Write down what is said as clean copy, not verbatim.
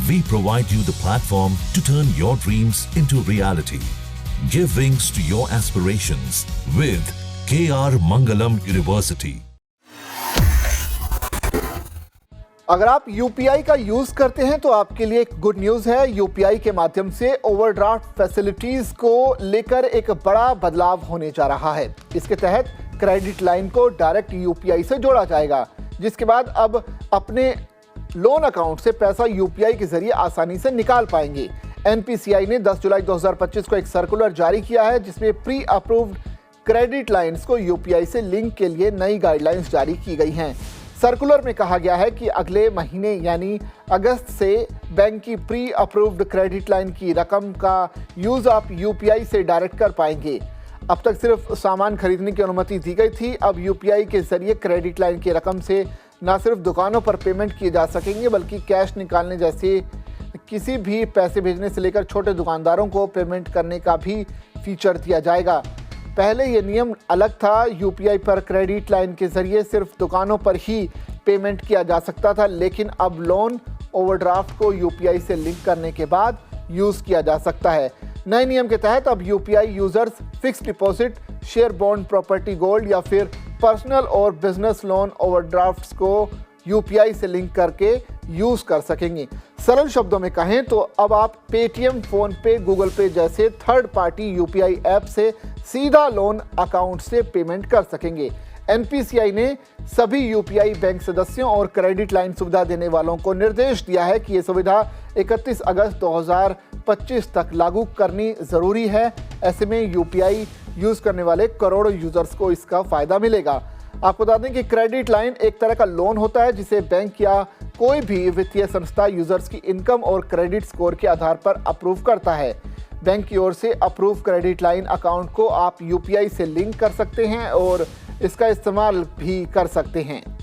We provide you the platform to turn your dreams into reality. Give wings to your aspirations with KR Mangalam University. अगर आप UPI का use करते हैं तो आपके लिए एक गुड न्यूज है। यूपीआई के माध्यम से ओवरड्राफ्ट फैसिलिटीज को लेकर एक बड़ा बदलाव होने जा रहा है। इसके तहत क्रेडिट लाइन को डायरेक्ट यूपीआई से जोड़ा जाएगा, जिसके बाद अब अपने लोन अकाउंट से पैसा यूपीआई के जरिए आसानी से निकाल पाएंगे। एनपीसीआई ने 10 जुलाई 2025 को एक सर्कुलर जारी किया है, जिसमें प्री अप्रूव्ड क्रेडिट लाइंस को यूपीआई से लिंक के लिए नई गाइडलाइंस जारी की गई हैं। सर्कुलर में कहा गया है कि अगले महीने यानी अगस्त से बैंक की प्री अप्रूव्ड क्रेडिट लाइन की रकम का यूज आप यूपीआई से डायरेक्ट कर पाएंगे। अब तक सिर्फ सामान खरीदने की अनुमति दी गई थी। अब यूपीआई के जरिए क्रेडिट लाइन की रकम से न सिर्फ दुकानों पर पेमेंट किए जा सकेंगे, बल्कि कैश निकालने जैसे किसी भी पैसे भेजने से लेकर छोटे दुकानदारों को पेमेंट करने का भी फीचर दिया जाएगा। पहले ये नियम अलग था। यूपीआई पर क्रेडिट लाइन के जरिए सिर्फ दुकानों पर ही पेमेंट किया जा सकता था, लेकिन अब लोन ओवरड्राफ्ट को यूपीआई से लिंक करने के बाद यूज़ किया जा सकता है। नए नियम के तहत अब UPI users fix deposit, share bond, property, gold या फिर पर्सनल और बिजनेस लोन ओवरड्राफ्ट्स को यूपीआई से लिंक करके यूज कर सकेंगे। सरल शब्दों में कहें तो अब आप पेटीएम, फोन पे, गूगल पे जैसे थर्ड पार्टी यूपीआई ऐप से सीधा लोन अकाउंट से पेमेंट कर सकेंगे। एनपीसीआई ने सभी यूपीआई बैंक सदस्यों और क्रेडिट लाइन सुविधा देने वालों को निर्देश दिया है कि ये सुविधा 31 अगस्त 2025 तक लागू करनी जरूरी है। ऐसे में यूपीआई यूज करने वाले करोड़ों यूजर्स को इसका फायदा मिलेगा। आपको बता दें कि क्रेडिट लाइन एक तरह का लोन होता है, जिसे बैंक या कोई भी वित्तीय संस्था यूजर्स की इनकम और क्रेडिट स्कोर के आधार पर अप्रूव करता है। बैंक की ओर से अप्रूव क्रेडिट लाइन अकाउंट को आप यूपीआई से लिंक कर सकते हैं और इसका इस्तेमाल भी कर सकते हैं।